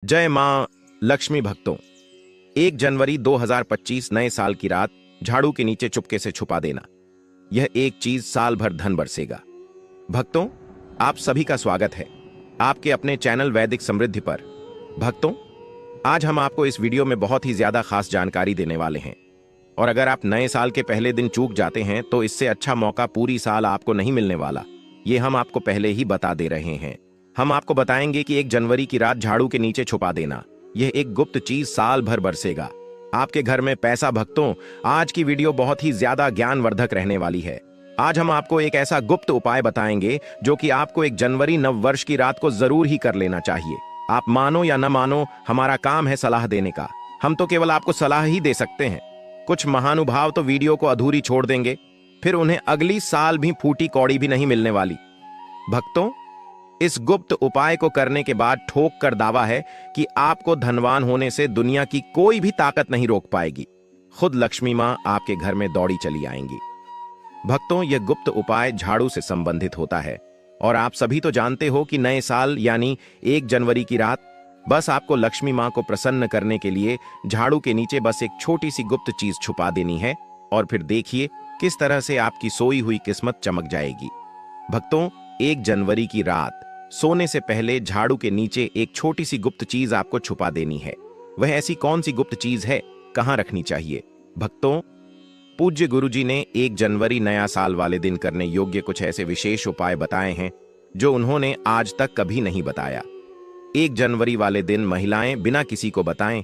जय मां लक्ष्मी भक्तों। 1 जनवरी 2025 नए साल की रात झाड़ू के नीचे चुपके से छुपा देना, यह एक चीज साल भर धन बरसेगा। भक्तों, आप सभी का स्वागत है आपके अपने चैनल वैदिक समृद्धि पर। भक्तों, आज हम आपको इस वीडियो में बहुत ही ज्यादा खास जानकारी देने वाले हैं, और अगर आप नए साल के पहले दिन चूक जाते हैं तो इससे अच्छा मौका पूरी साल आपको नहीं मिलने वाला। ये हम आपको पहले ही बता दे रहे हैं। हम आपको बताएंगे कि 1 जनवरी की रात झाड़ू के नीचे छुपा देना, यह एक गुप्त चीज साल भर बरसेगा आपके घर में पैसा। भक्तों, आज की वीडियो बहुत ही ज्यादा ज्ञानवर्धक रहने वाली है। आज हम आपको एक ऐसा गुप्त उपाय बताएंगे जो कि आपको 1 जनवरी नव वर्ष की रात को जरूर ही कर लेना चाहिए। आप मानो या न मानो, हमारा काम है सलाह देने का। हम तो केवल आपको सलाह ही दे सकते हैं। कुछ महानुभाव तो वीडियो को अधूरी छोड़ देंगे, फिर उन्हें अगली साल भी फूटी कौड़ी भी नहीं मिलने वाली। भक्तों, इस गुप्त उपाय को करने के बाद ठोक कर दावा है कि आपको धनवान होने से दुनिया की कोई भी ताकत नहीं रोक पाएगी। खुद लक्ष्मी मां आपके घर में दौड़ी चली आएंगी। भक्तों, यह गुप्त उपाय झाड़ू से संबंधित होता है, और आप सभी तो जानते हो कि नए साल यानी 1 जनवरी की रात बस आपको लक्ष्मी मां को प्रसन्न करने के लिए झाड़ू के नीचे बस एक छोटी सी गुप्त चीज छुपा देनी है, और फिर देखिए किस तरह से आपकी सोई हुई किस्मत चमक जाएगी। भक्तों, 1 जनवरी की रात सोने से पहले झाड़ू के नीचे एक छोटी सी गुप्त चीज आपको छुपा देनी है। वह ऐसी कौन सी गुप्त चीज है, कहां रखनी चाहिए? भक्तों, पूज्य गुरुजी ने 1 जनवरी नया साल वाले दिन करने योग्य कुछ ऐसे विशेष उपाय बताए हैं जो उन्होंने आज तक कभी नहीं बताया। 1 जनवरी वाले दिन महिलाएं बिना किसी को बताएं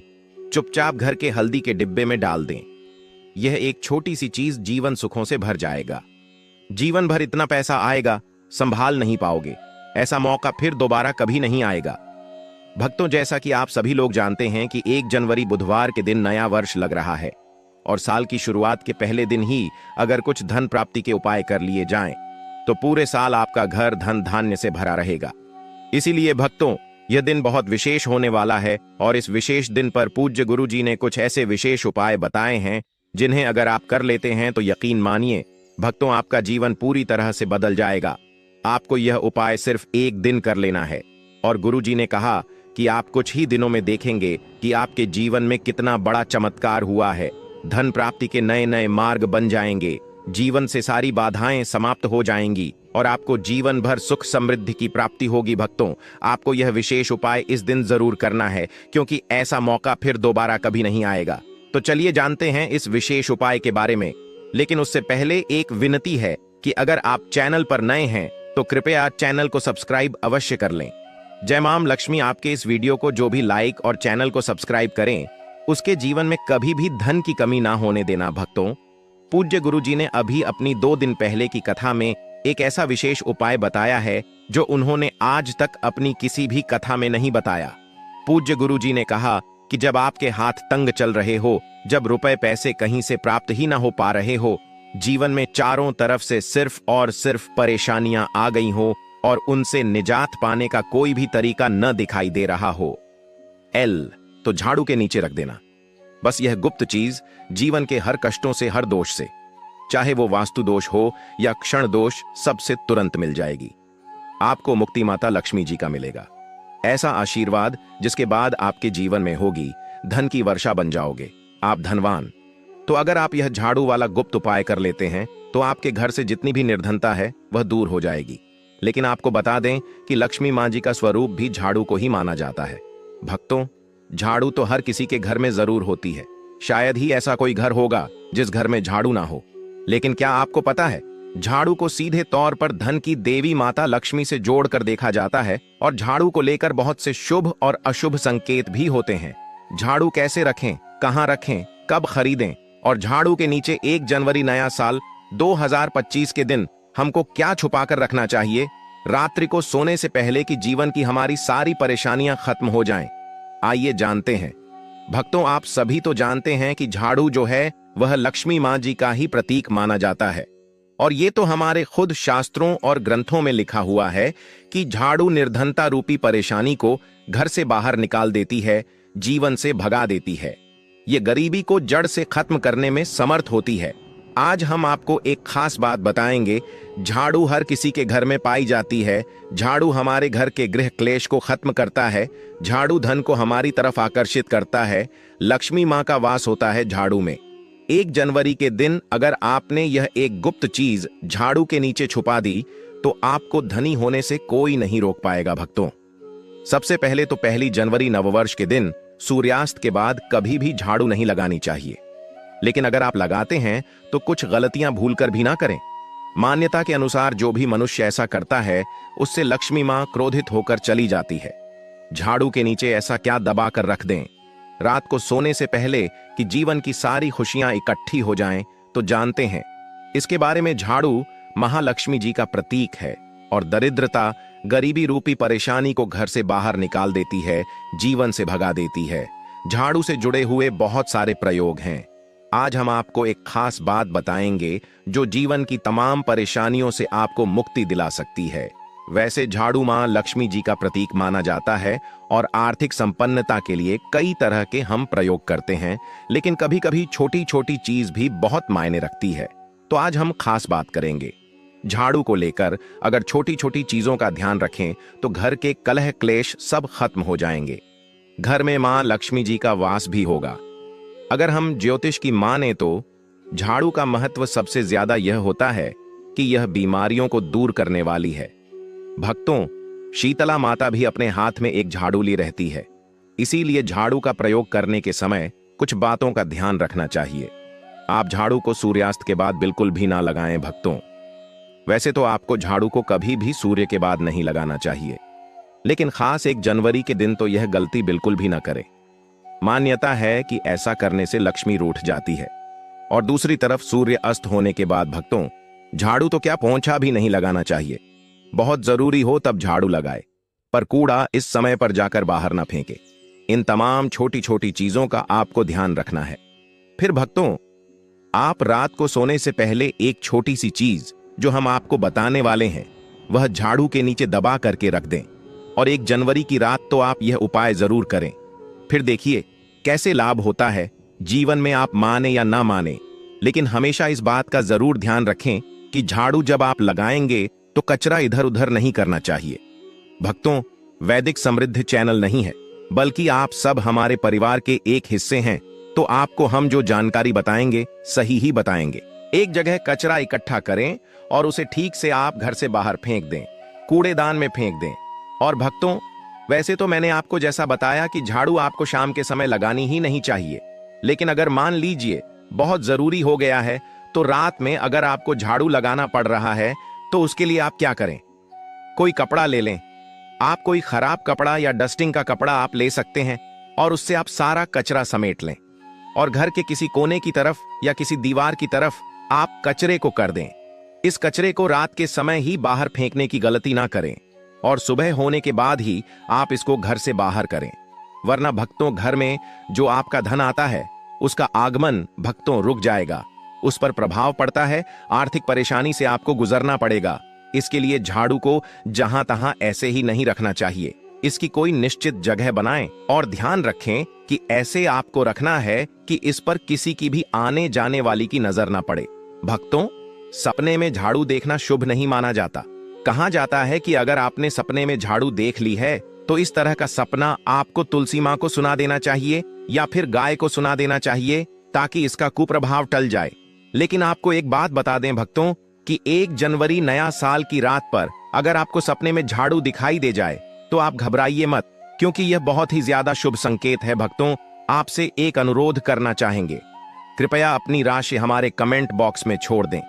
चुपचाप घर के हल्दी के डिब्बे में डाल दें। यह एक छोटी सी चीज जीवन सुखों से भर जाएगा। जीवन भर इतना पैसा आएगा, संभाल नहीं पाओगे। ऐसा मौका फिर दोबारा कभी नहीं आएगा। भक्तों, जैसा कि आप सभी लोग जानते हैं कि 1 जनवरी बुधवार के दिन नया वर्ष लग रहा है, और साल की शुरुआत के पहले दिन ही अगर कुछ धन प्राप्ति के उपाय कर लिए जाएं, तो पूरे साल आपका घर धन धान्य से भरा रहेगा। इसीलिए भक्तों, यह दिन बहुत विशेष होने वाला है, और इस विशेष दिन पर पूज्य गुरु जी ने कुछ ऐसे विशेष उपाय बताए हैं जिन्हें अगर आप कर लेते हैं तो यकीन मानिए भक्तों, आपका जीवन पूरी तरह से बदल जाएगा। आपको यह उपाय सिर्फ 1 दिन कर लेना है, और गुरुजी ने कहा कि आप कुछ ही दिनों में देखेंगे कि आपके जीवन में कितना बड़ा चमत्कार हुआ है। धन प्राप्ति के नए नए मार्ग बन जाएंगे, जीवन से सारी बाधाएं समाप्त हो जाएंगी, और आपको जीवन भर सुख समृद्धि की प्राप्ति होगी। भक्तों, आपको यह विशेष उपाय इस दिन जरूर करना है, क्योंकि ऐसा मौका फिर दोबारा कभी नहीं आएगा। तो चलिए जानते हैं इस विशेष उपाय के बारे में। लेकिन उससे पहले एक विनती है कि अगर आप चैनल पर नए हैं तो कृपया चैनल को सब्सक्राइब अवश्य कर लें। जय मां लक्ष्मी आपके इस वीडियो को जो भी लाइक और चैनल को सब्सक्राइब करें, उसके जीवन में कभी भी धन की कमी ना होने देना। भक्तों, पूज्य गुरुजी ने अभी अपनी 2 दिन पहले की कथा में एक ऐसा विशेष उपाय बताया है जो उन्होंने आज तक अपनी किसी भी कथा में नहीं बताया। पूज्य गुरुजी ने कहा कि जब आपके हाथ तंग चल रहे हो, जब रुपए पैसे कहीं से प्राप्त ही ना हो पा रहे हो, जीवन में चारों तरफ से सिर्फ और सिर्फ परेशानियां आ गई हो, और उनसे निजात पाने का कोई भी तरीका न दिखाई दे रहा हो, तो झाड़ू के नीचे रख देना। बस यह गुप्त चीज जीवन के हर कष्टों से, हर दोष से, चाहे वो वास्तु दोष हो या क्षण दोष, सबसे तुरंत मिल जाएगी। आपको मुक्ति माता लक्ष्मी जी का मिलेगा ऐसा आशीर्वाद जिसके बाद आपके जीवन में होगी धन की वर्षा, बन जाओगे आप धनवान। तो अगर आप यह झाड़ू वाला गुप्त उपाय कर लेते हैं तो आपके घर से जितनी भी निर्धनता है वह दूर हो जाएगी। लेकिन आपको बता दें कि लक्ष्मी मां जी का स्वरूप भी झाड़ू को ही माना जाता है। भक्तों, झाड़ू तो हर किसी के घर में जरूर होती है। शायद ही ऐसा कोई घर होगा जिस घर में झाड़ू ना हो। लेकिन क्या आपको पता है, झाड़ू को सीधे तौर पर धन की देवी माता लक्ष्मी से जोड़कर देखा जाता है, और झाड़ू को लेकर बहुत से शुभ और अशुभ संकेत भी होते हैं। झाड़ू कैसे रखें, कहां रखें, कब खरीदें, और झाड़ू के नीचे 1 जनवरी नया साल 2025 के दिन हमको क्या छुपाकर रखना चाहिए रात्रि को सोने से पहले कि जीवन की हमारी सारी परेशानियां खत्म हो जाएं। आइए जानते हैं। भक्तों, आप सभी तो जानते हैं कि झाड़ू जो है वह लक्ष्मी मां जी का ही प्रतीक माना जाता है, और ये तो हमारे खुद शास्त्रों और ग्रंथों में लिखा हुआ है कि झाड़ू निर्धनता रूपी परेशानी को घर से बाहर निकाल देती है, जीवन से भगा देती है। ये गरीबी को जड़ से खत्म करने में समर्थ होती है। आज हम आपको एक खास बात बताएंगे। झाड़ू हर किसी के घर में पाई जाती है। झाड़ू हमारे घर के गृह क्लेश को खत्म करता है। झाड़ू धन को हमारी तरफ आकर्षित करता है। लक्ष्मी माँ का वास होता है झाड़ू में। 1 जनवरी के दिन अगर आपने यह एक गुप्त चीज झाड़ू के नीचे छुपा दी तो आपको धनी होने से कोई नहीं रोक पाएगा भक्तों। सबसे पहले तो 1 जनवरी नववर्ष के दिन सूर्यास्त के बाद कभी भी झाड़ू नहीं लगानी चाहिए। लेकिन अगर आप लगाते हैं तो कुछ गलतियां भूलकर भी ना करें। मान्यता के अनुसार जो भी मनुष्य ऐसा करता है उससे लक्ष्मी मां क्रोधित होकर चली जाती है। झाड़ू के नीचे ऐसा क्या दबा कर रख दें रात को सोने से पहले कि जीवन की सारी खुशियां इकट्ठी हो जाएं, तो जानते हैं इसके बारे में। झाड़ू महालक्ष्मी जी का प्रतीक है और दरिद्रता, गरीबी रूपी परेशानी को घर से बाहर निकाल देती है, जीवन से भगा देती है। झाड़ू से जुड़े हुए बहुत सारे प्रयोग हैं। आज हम आपको एक खास बात बताएंगे जो जीवन की तमाम परेशानियों से आपको मुक्ति दिला सकती है। वैसे झाड़ू मां लक्ष्मी जी का प्रतीक माना जाता है और आर्थिक संपन्नता के लिए कई तरह के हम प्रयोग करते हैं, लेकिन कभी कभी छोटी छोटी चीज भी बहुत मायने रखती है। तो आज हम खास बात करेंगे झाड़ू को लेकर। अगर छोटी छोटी चीजों का ध्यान रखें तो घर के कलह क्लेश सब खत्म हो जाएंगे। घर में मां लक्ष्मी जी का वास भी होगा। अगर हम ज्योतिष की माने तो झाड़ू का महत्व सबसे ज्यादा यह होता है कि यह बीमारियों को दूर करने वाली है। भक्तों, शीतला माता भी अपने हाथ में एक झाड़ू ली रहती है। इसीलिए झाड़ू का प्रयोग करने के समय कुछ बातों का ध्यान रखना चाहिए। आप झाड़ू को सूर्यास्त के बाद बिल्कुल भी ना लगाएं भक्तों। वैसे तो आपको झाड़ू को कभी भी सूर्य के बाद नहीं लगाना चाहिए, लेकिन खास 1 जनवरी के दिन तो यह गलती बिल्कुल भी ना करें। मान्यता है कि ऐसा करने से लक्ष्मी रूठ जाती है। और दूसरी तरफ सूर्य अस्त होने के बाद भक्तों, झाड़ू तो क्या पोंछा भी नहीं लगाना चाहिए। बहुत जरूरी हो तब झाड़ू लगाए, पर कूड़ा इस समय पर जाकर बाहर ना फेंके। इन तमाम छोटी छोटी चीजों का आपको ध्यान रखना है। फिर भक्तों, आप रात को सोने से पहले एक छोटी सी चीज जो हम आपको बताने वाले हैं वह झाड़ू के नीचे दबा करके रख दें। और 1 जनवरी की रात तो आप यह उपाय जरूर करें। फिर देखिए कैसे लाभ होता है। जीवन में आप माने या ना माने, लेकिन हमेशा इस बात का जरूर ध्यान रखें कि झाड़ू जब आप लगाएंगे तो कचरा इधर उधर नहीं करना चाहिए। भक्तों, वैदिक समृद्ध चैनल नहीं है, बल्कि आप सब हमारे परिवार के एक हिस्से हैं। तो आपको हम जो जानकारी बताएंगे सही ही बताएंगे। एक जगह कचरा इकट्ठा करें और उसे ठीक से आप घर से बाहर फेंक दें, कूड़ेदान में फेंक दें। और भक्तों, वैसे तो मैंने आपको जैसा बताया कि झाड़ू आपको शाम के समय लगानी ही नहीं चाहिए, लेकिन अगर मान लीजिए बहुत जरूरी हो गया है तो रात में अगर आपको झाड़ू लगाना पड़ रहा है तो उसके लिए आप क्या करें, कोई कपड़ा ले लें। आप कोई खराब कपड़ा या डस्टिंग का कपड़ा आप ले सकते हैं और उससे आप सारा कचरा समेट लें और घर के किसी कोने की तरफ या किसी दीवार की तरफ आप कचरे को कर दें। इस कचरे को रात के समय ही बाहर फेंकने की गलती ना करें और सुबह होने के बाद ही आप इसको घर से बाहर करें, वरना भक्तों घर में जो आपका धन आता है उसका आगमन भक्तों रुक जाएगा, उस पर प्रभाव पड़ता है, आर्थिक परेशानी से आपको गुजरना पड़ेगा। इसके लिए झाड़ू को जहां तहां ऐसे ही नहीं रखना चाहिए। इसकी कोई निश्चित जगह बनाएं और ध्यान रखें कि ऐसे आपको रखना है कि इस पर किसी की भी आने जाने वाली की नजर ना पड़े। भक्तों, सपने में झाड़ू देखना शुभ नहीं माना जाता। कहा जाता है कि अगर आपने सपने में झाड़ू देख ली है तो इस तरह का सपना आपको तुलसी मां को सुना देना चाहिए या फिर गाय को सुना देना चाहिए ताकि इसका कुप्रभाव टल जाए। लेकिन आपको एक बात बता दें भक्तों कि 1 जनवरी नया साल की रात पर अगर आपको सपने में झाड़ू दिखाई दे जाए तो आप घबराइए मत, क्योंकि यह बहुत ही ज्यादा शुभ संकेत है। भक्तों, आपसे एक अनुरोध करना चाहेंगे, कृपया अपनी राशि हमारे कमेंट बॉक्स में छोड़ दें।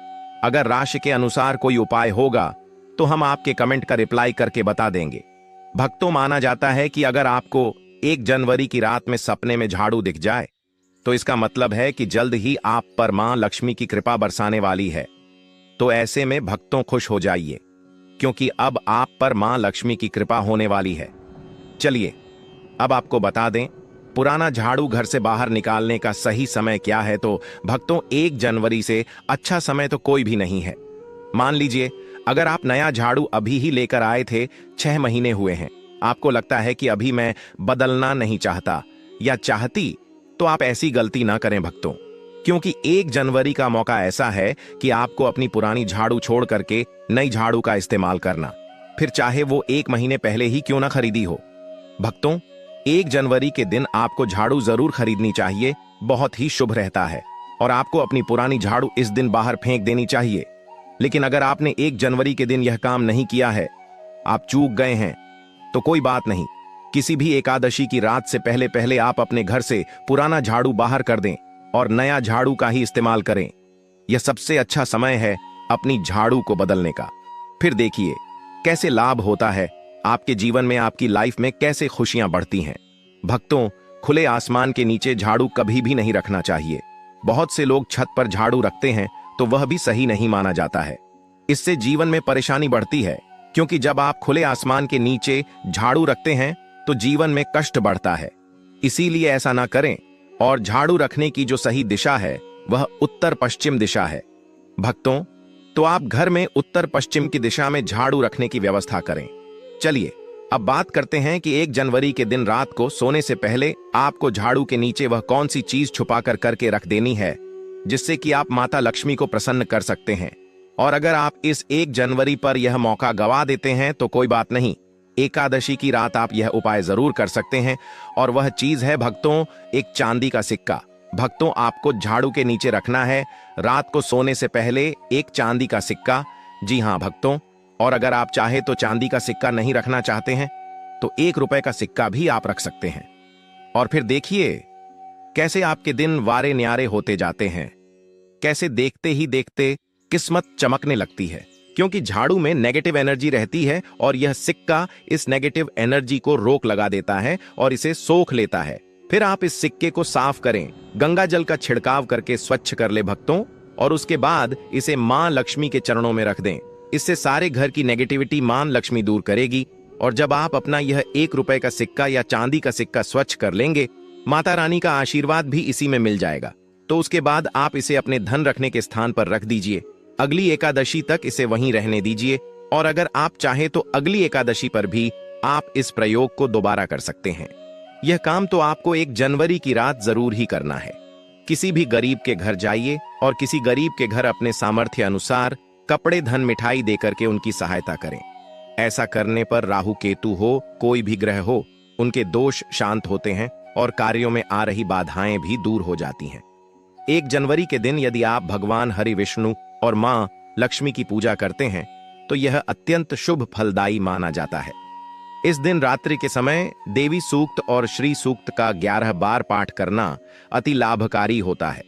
अगर राशि के अनुसार कोई उपाय होगा तो हम आपके कमेंट का रिप्लाई करके बता देंगे। भक्तों, माना जाता है कि अगर आपको 1 जनवरी की रात में सपने में झाड़ू दिख जाए तो इसका मतलब है कि जल्द ही आप पर मां लक्ष्मी की कृपा बरसाने वाली है। तो ऐसे में भक्तों खुश हो जाइए, क्योंकि अब आप पर मां लक्ष्मी की कृपा होने वाली है। चलिए अब आपको बता दें पुराना झाड़ू घर से बाहर निकालने का सही समय क्या है। तो भक्तों, 1 जनवरी से अच्छा समय तो कोई भी नहीं है। मान लीजिए अगर आप नया झाड़ू अभी ही लेकर आए थे, 6 महीने हुए हैं, आपको लगता है कि अभी मैं बदलना नहीं चाहता या चाहती, तो आप ऐसी गलती ना करें भक्तों, क्योंकि 1 जनवरी का मौका ऐसा है कि आपको अपनी पुरानी झाड़ू छोड़ करके नई झाड़ू का इस्तेमाल करना, फिर चाहे वो 1 महीने पहले ही क्यों ना खरीदी हो। भक्तों, 1 जनवरी के दिन आपको झाड़ू जरूर खरीदनी चाहिए, बहुत ही शुभ रहता है, और आपको अपनी पुरानी झाड़ू इस दिन बाहर फेंक देनी चाहिए। लेकिन अगर आपने 1 जनवरी के दिन यह काम नहीं किया है, आप चूक गए हैं, तो कोई बात नहीं। किसी भी एकादशी की रात से पहले पहले आप अपने घर से पुराना झाड़ू बाहर कर दें और नया झाड़ू का ही इस्तेमाल करें। यह सबसे अच्छा समय है अपनी झाड़ू को बदलने का। फिर देखिए कैसे लाभ होता है आपके जीवन में, आपकी लाइफ में कैसे खुशियां बढ़ती हैं। भक्तों, खुले आसमान के नीचे झाड़ू कभी भी नहीं रखना चाहिए। बहुत से लोग छत पर झाड़ू रखते हैं तो वह भी सही नहीं माना जाता है। इससे जीवन में परेशानी बढ़ती है, क्योंकि जब आप खुले आसमान के नीचे झाड़ू रखते हैं तो जीवन में कष्ट बढ़ता है। इसीलिए ऐसा ना करें, और झाड़ू रखने की जो सही दिशा है वह उत्तर पश्चिम दिशा है। भक्तों, तो आप घर में उत्तर पश्चिम की दिशा में झाड़ू रखने की व्यवस्था करें। चलिए अब बात करते हैं कि 1 जनवरी के दिन रात को सोने से पहले आपको झाड़ू के नीचे वह कौन सी चीज छुपा कर करके रख देनी है, जिससे कि आप माता लक्ष्मी को प्रसन्न कर सकते हैं। और अगर आप इस 1 जनवरी पर यह मौका गवा देते हैं तो कोई बात नहीं, एकादशी की रात आप यह उपाय जरूर कर सकते हैं। और वह चीज है भक्तों, एक चांदी का सिक्का। भक्तों, आपको झाड़ू के नीचे रखना है रात को सोने से पहले एक चांदी का सिक्का। जी हां भक्तों, और अगर आप चाहे तो चांदी का सिक्का नहीं रखना चाहते हैं तो 1 रुपए का सिक्का भी आप रख सकते हैं। और फिर देखिए कैसे आपके दिन वारे न्यारे होते जाते हैं, कैसे देखते ही देखते किस्मत चमकने लगती है, क्योंकि झाड़ू में नेगेटिव एनर्जी रहती है और यह सिक्का इस नेगेटिव एनर्जी को रोक लगा देता है और इसे सोख लेता है। फिर आप इस सिक्के को साफ करें, गंगा जल का छिड़काव करके स्वच्छ कर ले भक्तों, और उसके बाद इसे मां लक्ष्मी के चरणों में रख दें। इससे सारे घर की नेगेटिविटी मां लक्ष्मी दूर करेगी। और जब आप अपना यह 1 रुपए का सिक्का या चांदी का सिक्का स्वच्छ कर लेंगे, माता रानी का आशीर्वाद भी इसी में मिल जाएगा। तो उसके बाद आप इसे अपने धन रखने के स्थान पर रख दीजिए। अगली एकादशी तक इसे वहीं रहने दीजिए, और अगर आप चाहे तो अगली एकादशी पर भी आप इस प्रयोग को दोबारा कर सकते हैं। यह काम तो आपको 1 जनवरी की रात जरूर ही करना है। किसी भी गरीब के घर जाइए और किसी गरीब के घर अपने सामर्थ्य अनुसार कपड़े, धन, मिठाई देकर के उनकी सहायता करें। ऐसा करने पर राहु केतु हो, कोई भी ग्रह हो, उनके दोष शांत होते हैं और कार्यों में आ रही बाधाएं भी दूर हो जाती हैं। 1 जनवरी के दिन यदि आप भगवान हरि, विष्णु और मां लक्ष्मी की पूजा करते हैं तो यह अत्यंत शुभ फलदायी माना जाता है। इस दिन रात्रि के समय देवी सूक्त और श्री सूक्त का 11 बार पाठ करना अति लाभकारी होता है।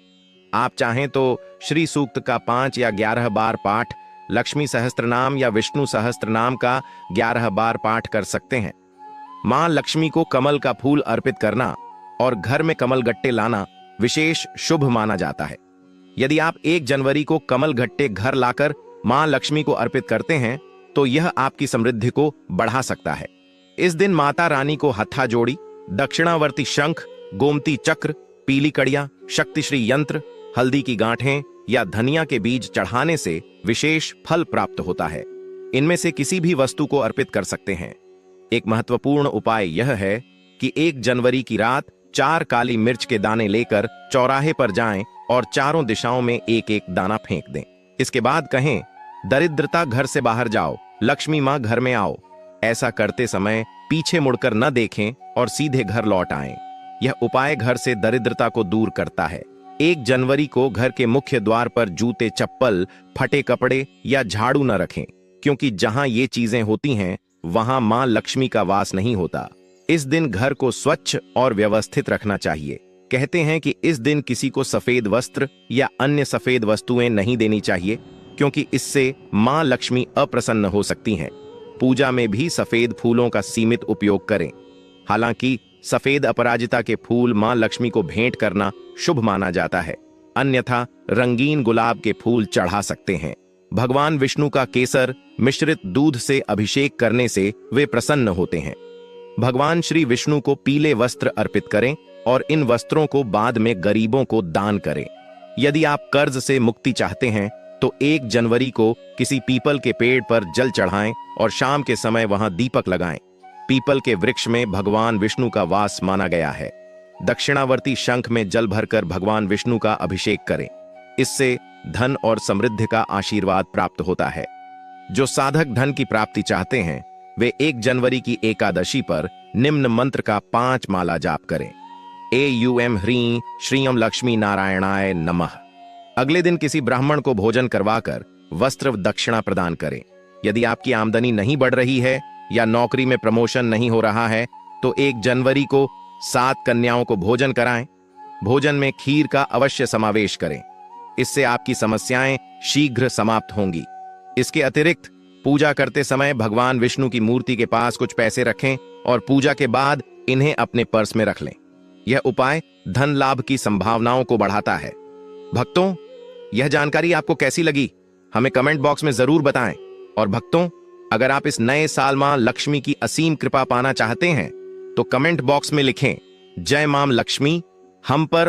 आप चाहें तो श्री सूक्त का 5 या 11 बार पाठ, लक्ष्मी सहस्त्रनाम या विष्णु सहस्त्रनाम का 11 बार पाठ कर सकते हैं। मां लक्ष्मी को कमल का फूल अर्पित करना और घर में कमल गट्टे लाना विशेष शुभ माना जाता है। यदि आप 1 जनवरी को कमल गट्टे घर लाकर मां लक्ष्मी को अर्पित करते हैं तो यह आपकी समृद्धि को बढ़ा सकता है। इस दिन माता रानी को हथा जोड़ी, दक्षिणावर्ती शंख, गोमती चक्र, पीली कड़ियां, शक्तिश्री यंत्र, हल्दी की गांठें या धनिया के बीज चढ़ाने से विशेष फल प्राप्त होता है। इनमें से किसी भी वस्तु को अर्पित कर सकते हैं। एक महत्वपूर्ण उपाय यह है कि 1 जनवरी की रात 4 काली मिर्च के दाने लेकर चौराहे पर जाएं और चारों दिशाओं में एक एक दाना फेंक दें। इसके बाद कहें, दरिद्रता घर से बाहर जाओ, लक्ष्मी मां घर में आओ। ऐसा करते समय पीछे मुड़कर न देखें और सीधे घर लौट आएं। यह उपाय घर से दरिद्रता को दूर करता है। 1 जनवरी को घर के मुख्य द्वार पर जूते, चप्पल, फटे कपड़े या झाड़ू न रखें, क्योंकि जहां ये चीजें होती हैं वहां मां लक्ष्मी का वास नहीं होता। इस दिन घर को स्वच्छ और व्यवस्थित रखना चाहिए। कहते हैं कि इस दिन किसी को सफेद वस्त्र या अन्य सफेद वस्तुएं नहीं देनी चाहिए, क्योंकि इससे मां लक्ष्मी अप्रसन्न हो सकती हैं। पूजा में भी सफेद फूलों का सीमित उपयोग करें। हालांकि सफेद अपराजिता के फूल मां लक्ष्मी को भेंट करना शुभ माना जाता है, अन्यथा रंगीन गुलाब के फूल चढ़ा सकते हैं। भगवान विष्णु का केसर मिश्रित दूध से अभिषेक करने से वे प्रसन्न होते हैं। भगवान श्री विष्णु को पीले वस्त्र अर्पित करें और इन वस्त्रों को बाद में गरीबों को दान करें। यदि आप कर्ज से मुक्ति चाहते हैं तो 1 जनवरी को किसी पीपल के पेड़ पर जल चढ़ाएं और शाम के समय वहां दीपक लगाएं। पीपल के वृक्ष में भगवान विष्णु का वास माना गया है। दक्षिणावर्ती शंख में जल भरकर भगवान विष्णु का अभिषेक करें। इससे धन और समृद्धि का आशीर्वाद प्राप्त होता है। जो साधक धन की प्राप्ति चाहते हैं वे 1 जनवरी की एकादशी पर निम्न मंत्र का 5 माला जाप करें। एयूएम ह्रीं श्रीयम लक्ष्मी नारायणाय नमः। अगले दिन किसी ब्राह्मण को भोजन करवाकर वस्त्र दक्षिणा प्रदान करें। यदि आपकी आमदनी नहीं बढ़ रही है या नौकरी में प्रमोशन नहीं हो रहा है तो 1 जनवरी को 7 कन्याओं को भोजन कराएं। भोजन में खीर का अवश्य समावेश करें। इससे आपकी समस्याएं शीघ्र समाप्त होंगी। इसके अतिरिक्त पूजा करते समय भगवान विष्णु की मूर्ति के पास कुछ पैसे रखें और पूजा के बाद इन्हें अपने पर्स में रख लें। यह उपाय धन लाभ की संभावनाओं को बढ़ाता है। भक्तों, यह जानकारी आपको कैसी लगी हमें कमेंट बॉक्स में जरूर बताएं। और भक्तों, अगर आप इस नए साल मां लक्ष्मी की असीम कृपा पाना चाहते हैं तो कमेंट बॉक्स में लिखें जय मां लक्ष्मी। हम पर